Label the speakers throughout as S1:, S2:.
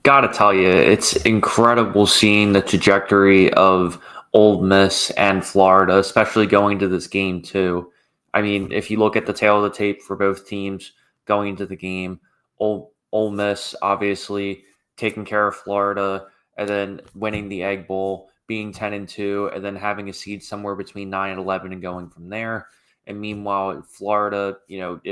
S1: Gotta tell you, it's incredible seeing the trajectory of Ole Miss and Florida, especially going to this game too. I mean, if you look at the tail of the tape for both teams going into the game, Ole Miss obviously taking care of Florida and then winning the Egg Bowl, being 10-2, and then having a seed somewhere between 9 and 11 and going from there. And meanwhile, Florida,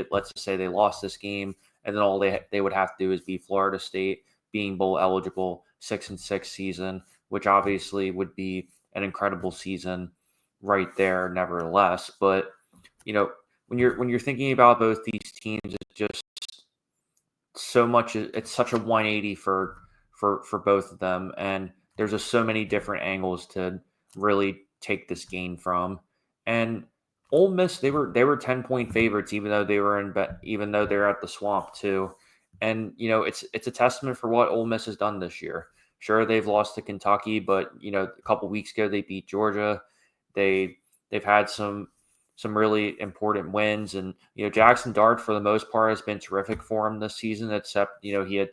S1: let's just say they lost this game, and then all they would have to do is beat Florida State, being bowl eligible, 6-6 season, which obviously would be an incredible season right there, nevertheless. But when you're thinking about both these teams, it's just so much. It's such a 180 for both of them, and there's just so many different angles to really take this game from. And Ole Miss, they were 10-point favorites, even though they were even though they're at the Swamp too. And it's a testament for what Ole Miss has done this year. Sure, they've lost to Kentucky, but a couple weeks ago they beat Georgia. They've had some really important wins, and Jackson Dart for the most part has been terrific for him this season. Except he had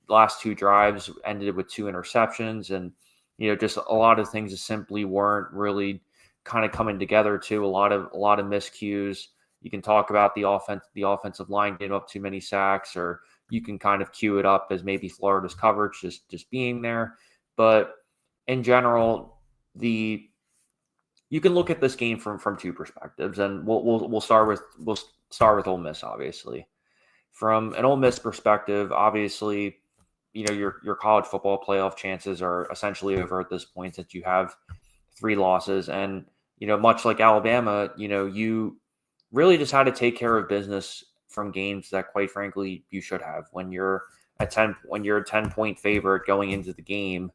S1: last two drives ended with two interceptions, and just a lot of things that simply weren't really kind of coming together. Too a lot of miscues. You can talk about the offensive line getting up too many sacks, or you can kind of cue it up as maybe Florida's coverage just being there. But in general, you can look at this game from two perspectives, and we'll start with Ole Miss, obviously. From an Ole Miss perspective, obviously, your college football playoff chances are essentially over at this point, that you have 3 losses, and much like Alabama, you really just had to take care of business from games that, quite frankly, you should have. When you're a 10-point favorite going into the game,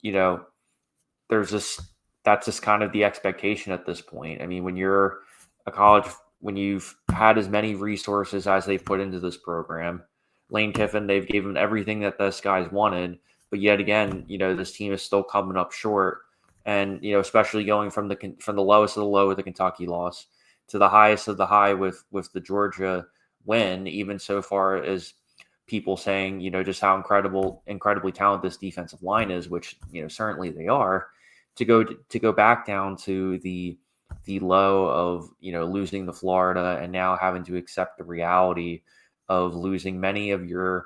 S1: that's just kind of the expectation at this point. I mean, when you're a college, when you've had as many resources as they've put into this program, Lane Kiffin, they've given everything that this guy's wanted, but yet again, this team is still coming up short. And especially going from the lowest of the low with the Kentucky loss to the highest of the high with the Georgia win, even so far as people saying, just how incredibly talented this defensive line is, which, certainly they are, to go back down to the low of, losing to Florida, and now having to accept the reality of losing many of your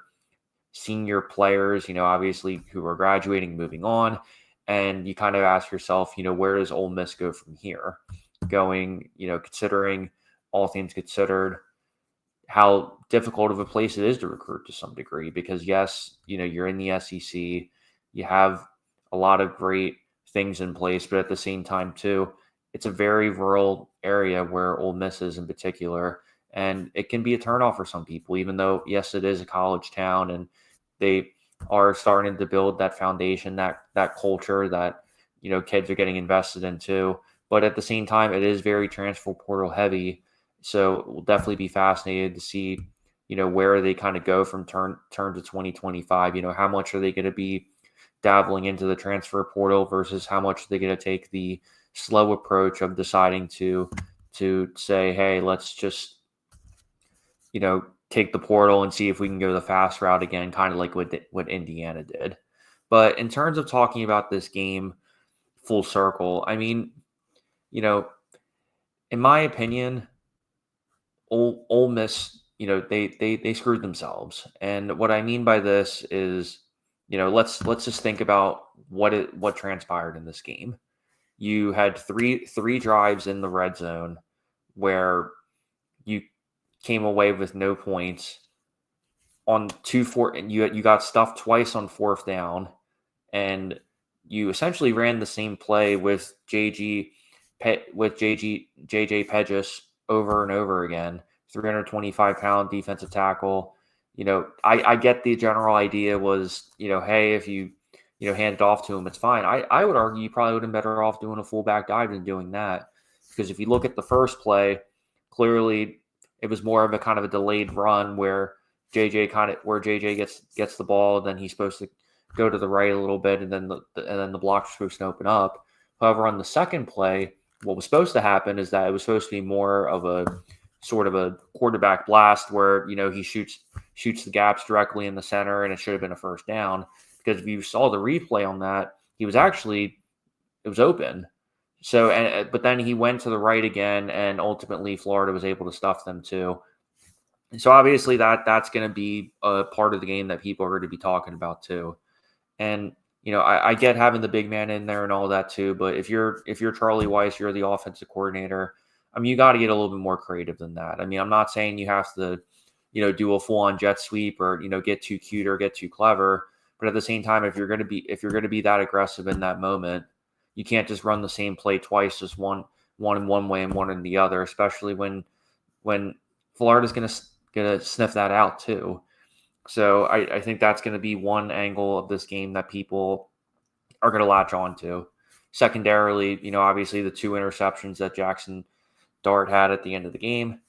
S1: senior players, obviously, who are graduating, moving on. And you kind of ask yourself, where does Ole Miss go from here? Going, considering all things considered, how difficult of a place it is to recruit to some degree, because yes, you're in the SEC, you have a lot of great things in place, but at the same time too, it's a very rural area where Ole Miss is in particular, and it can be a turnoff for some people, even though yes, it is a college town, and they are starting to build that foundation, that culture that kids are getting invested into. But at the same time, it is very transfer portal heavy. So we'll definitely be fascinated to see, where they kind of go from turn to 2025. How much are they going to be dabbling into the transfer portal versus how much are they going to take the slow approach of deciding to say, hey, let's just, take the portal and see if we can go the fast route again, kind of like what Indiana did. But in terms of talking about this game full circle, I mean, in my opinion, Ole Miss, they screwed themselves. And what I mean by this is, let's just think about what transpired in this game. You had three drives in the red zone where you came away with no points. On 2-4, and you got stuffed twice on 4th down, and you essentially ran the same play with JJ Pedges over and over again. 325-pound defensive tackle. I get the general idea was, hey, if you hand it off to him, it's fine. I would argue you probably would have been better off doing a fullback dive than doing that, because if you look at the first play, clearly it was more of a kind of a delayed run where JJ gets the ball, then he's supposed to go to the right a little bit, and then the block's supposed to open up. However, on the second play, what was supposed to happen is that it was supposed to be more of a sort of a quarterback blast where, he shoots the gaps directly in the center and it should have been a first down. Because if you saw the replay on that, it was open. So, but then he went to the right again, and ultimately Florida was able to stuff them too. So obviously that's going to be a part of the game that people are going to be talking about too. And I get having the big man in there and all that too, but if you're Charlie Weiss, you're the offensive coordinator. I mean, you got to get a little bit more creative than that. I mean, I'm not saying you have to, do a full-on jet sweep or get too cute or get too clever, but at the same time, if you're going to be that aggressive in that moment, you can't just run the same play twice, just one in one way and one in the other, especially when Florida's going to sniff that out too. So I think that's going to be one angle of this game that people are going to latch on to. Secondarily, obviously the 2 interceptions that Jackson Dart had at the end of the game.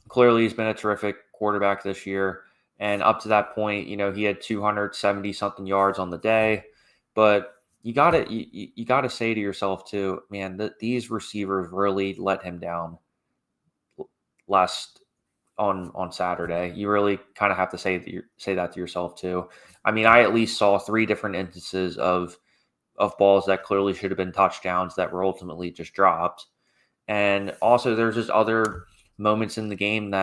S1: Clearly, he's been a terrific quarterback this year. And up to that point, he had 270 something yards on the day. But you gotta say to yourself too, man, that these receivers really let him down on Saturday. You really kind of have to say that to yourself too. I mean, I at least saw 3 different instances of balls that clearly should have been touchdowns that were ultimately just dropped. And also there's just other moments in the game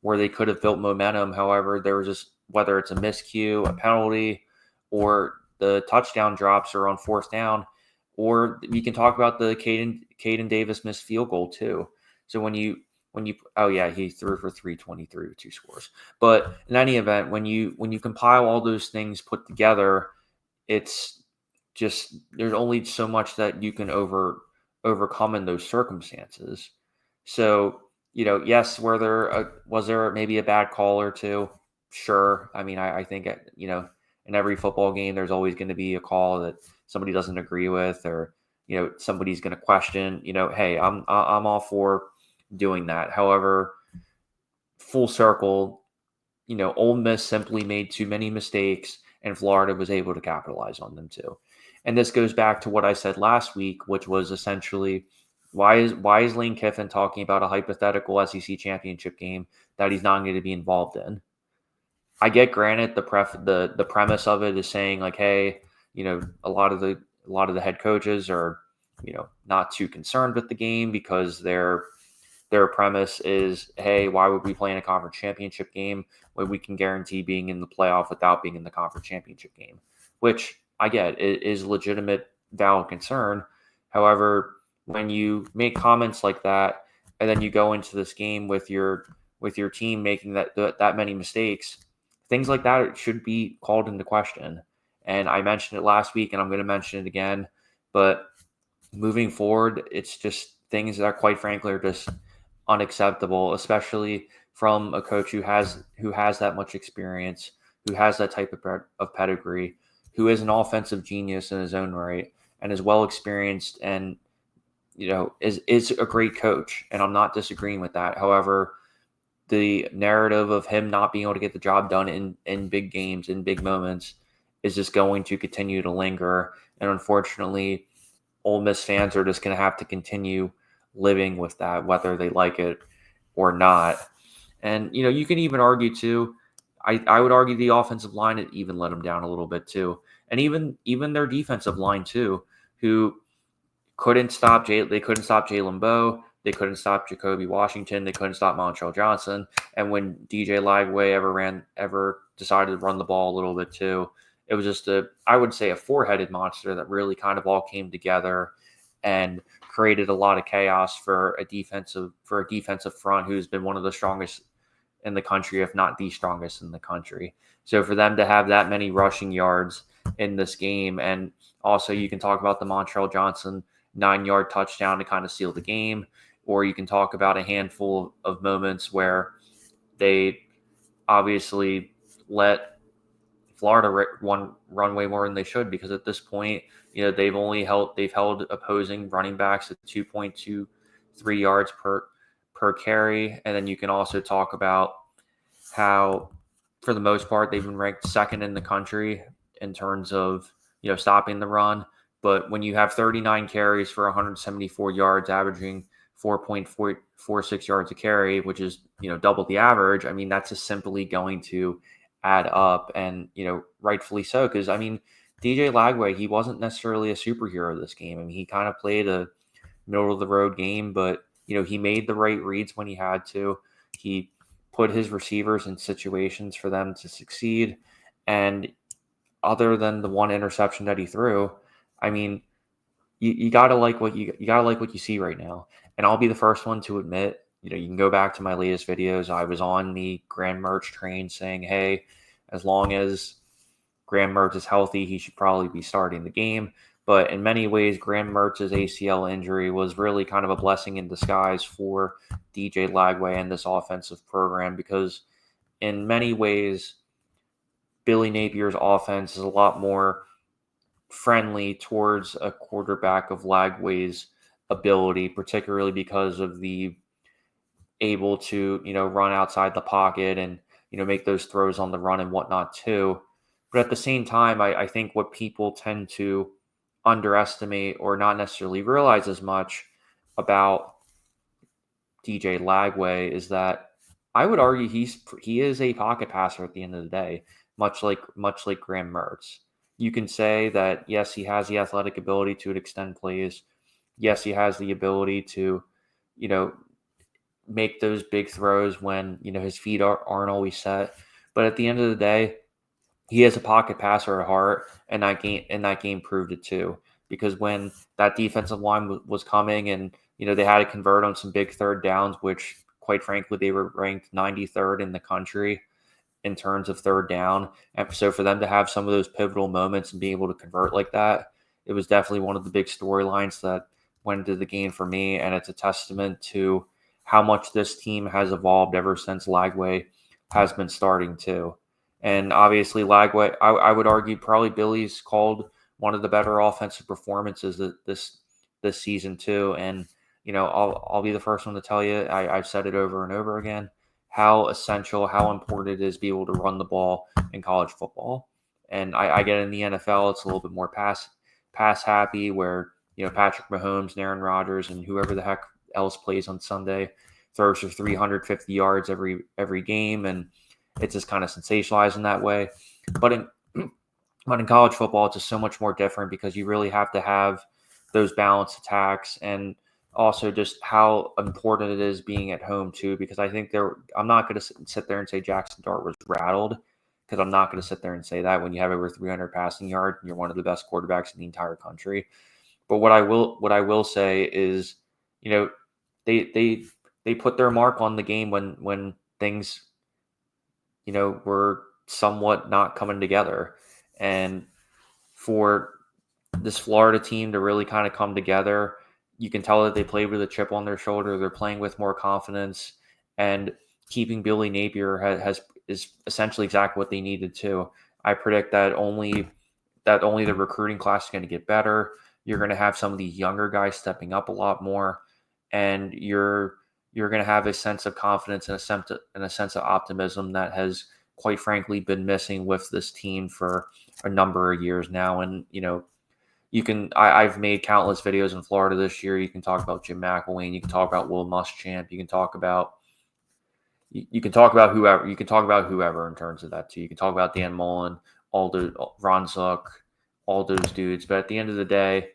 S1: where they could have built momentum. However, there was just, whether it's a miscue, a penalty, or the touchdown drops or on fourth down, or we can talk about the Caden Davis missed field goal too. So when you he threw for 323 with 2 scores. But in any event, when you compile all those things put together, it's just, there's only so much that you can overcome in those circumstances. So, yes, was there maybe a bad call or two? Sure. I mean, I think, in every football game, there's always going to be a call that somebody doesn't agree with, or, somebody's going to question, hey, I'm all for doing that. However, full circle, Ole Miss simply made too many mistakes, and Florida was able to capitalize on them too. And this goes back to what I said last week, which was essentially, why is Lane Kiffin talking about a hypothetical SEC championship game that he's not going to be involved in? I get, granted, the premise of it is saying like, hey, a lot of the head coaches are, not too concerned with the game because their premise is, hey, why would we play in a conference championship game when we can guarantee being in the playoff without being in the conference championship game? Which I get, it is legitimate, valid concern. However, when you make comments like that, and then you go into this game with your team making that many mistakes, things like that should be called into question. And I mentioned it last week, and I'm going to mention it again. But moving forward, it's just things that, quite frankly, are just unacceptable, especially from a coach who has that much experience, who has that type of pedigree, who is an offensive genius in his own right, and is well experienced, and is a great coach. And I'm not disagreeing with that. However, the narrative of him not being able to get the job done in big games, in big moments, is just going to continue to linger. And unfortunately, Ole Miss fans are just going to have to continue living with that, whether they like it or not. And, you can even argue too, I would argue the offensive line had even let them down a little bit too. And even their defensive line too, who couldn't stop Jalen Bowe. They couldn't stop Jacoby Washington. They couldn't stop Montrell Johnson. And when DJ Lagway ever decided to run the ball a little bit too, it was just I would say a 4-headed monster that really kind of all came together and created a lot of chaos for a defensive front who's been one of the strongest in the country, if not the strongest in the country. So for them to have that many rushing yards in this game, and also you can talk about the Montrell Johnson 9-yard touchdown to kind of seal the game, or you can talk about a handful of moments where they obviously let Florida run way more than they should, because at this point, they've held opposing running backs at 2.23 yards per carry. And then you can also talk about how, for the most part, they've been ranked second in the country in terms of, stopping the run. But when you have 39 carries for 174 yards, averaging 4.46 yards a carry, which is, double the average, I mean, that's just simply going to add up, and, rightfully so, because, I mean, DJ Lagway, he wasn't necessarily a superhero this game. I mean, he kind of played a middle of the road game, but, he made the right reads when he had to. He put his receivers in situations for them to succeed, and other than the one interception that he threw, I mean, you gotta like what you gotta like what you see right now. And I'll be the first one to admit, you can go back to my latest videos. I was on the Graham Mertz train saying, hey, as long as Graham Mertz is healthy, he should probably be starting the game. But in many ways, Graham Mertz's ACL injury was really kind of a blessing in disguise for DJ Lagway and this offensive program, because in many ways, Billy Napier's offense is a lot more friendly towards a quarterback of Lagway's ability, particularly because of the able to, run outside the pocket and, make those throws on the run and whatnot too. But at the same time, I think what people tend to underestimate or not necessarily realize as much about DJ Lagway is that I would argue he is a pocket passer at the end of the day, much like Graham Mertz. You can say that yes, he has the athletic ability to extend plays. Yes, he has the ability to, make those big throws when his feet aren't always set. But at the end of the day, he is a pocket passer at heart, and that game proved it too. Because when that defensive line was coming, and they had to convert on some big third downs, which quite frankly they were ranked 93rd in the country in terms of third down. And so for them to have some of those pivotal moments and be able to convert like that, it was definitely one of the big storylines that went into the game for me. And it's a testament to how much this team has evolved ever since Lagway has been starting too. And obviously Lagway, I would argue probably Billy's called one of the better offensive performances this season too. And, I'll be the first one to tell you, I've said it over and over again, how essential, how important it is to be able to run the ball in college football. And I get in the NFL, it's a little bit more pass happy, where, Patrick Mahomes and Aaron Rodgers and whoever the heck else plays on Sunday throws for 350 yards every game, and it's just kind of sensationalized in that way. But in college football, it's just so much more different, because you really have to have those balanced attacks, and also just how important it is being at home too. Because I think I'm not going to sit there and say Jackson Dart was rattled, because I'm not going to sit there and say that when you have over 300 passing yards and you're one of the best quarterbacks in the entire country. But what I will say is, they put their mark on the game when things, were somewhat not coming together. And for this Florida team to really kind of come together, you can tell that they played with a chip on their shoulder. They're playing with more confidence, and keeping Billy Napier is essentially exactly what they needed to. I predict that only the recruiting class is going to get better. You're going to have some of these younger guys stepping up a lot more, and you're going to have a sense of confidence and a sense of optimism that has, quite frankly, been missing with this team for a number of years now. And, I've made countless videos in Florida this year. You can talk about Jim McElwain. You can talk about Will Muschamp. You can talk about whoever. You can talk about whoever in terms of that too. You can talk about Dan Mullen, Ron Zook, all those dudes. But at the end of the day,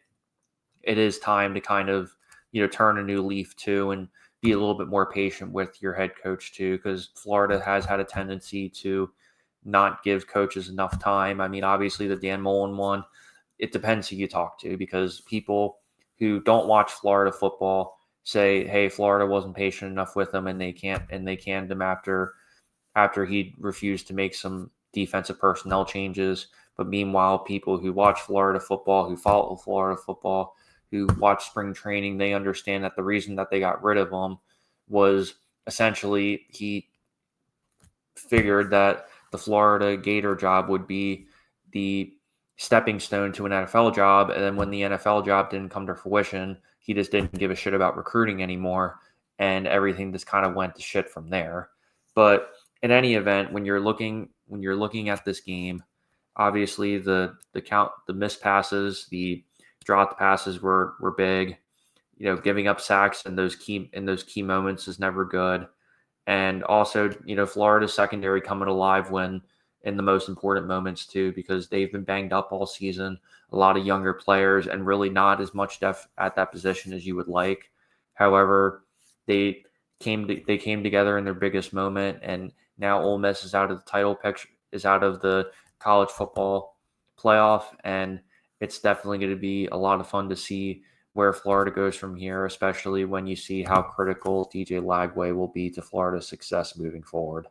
S1: it is time to kind of, turn a new leaf too, and be a little bit more patient with your head coach too, because Florida has had a tendency to not give coaches enough time. I mean, obviously the Dan Mullen one, it depends who you talk to, because people who don't watch Florida football say, hey, Florida wasn't patient enough with him, and they canned him after he refused to make some defensive personnel changes. But meanwhile, people who watch Florida football, who follow Florida football, who watch spring training, they understand that the reason that they got rid of him was essentially he figured that the Florida Gator job would be the stepping stone to an NFL job. And then when the NFL job didn't come to fruition, he just didn't give a shit about recruiting anymore. And everything just kind of went to shit from there. But in any event, when you're looking at this game, obviously the missed passes, the dropped passes were big. giving up sacks in those key moments is never good. And also, Florida's secondary coming alive when in the most important moments too, because they've been banged up all season. A lot of younger players and really not as much depth at that position as you would like. However, they they came together in their biggest moment, and now Ole Miss is out of the title picture, is out of the college football playoff, and it's definitely going to be a lot of fun to see where Florida goes from here, especially when you see how critical DJ Lagway will be to Florida's success moving forward.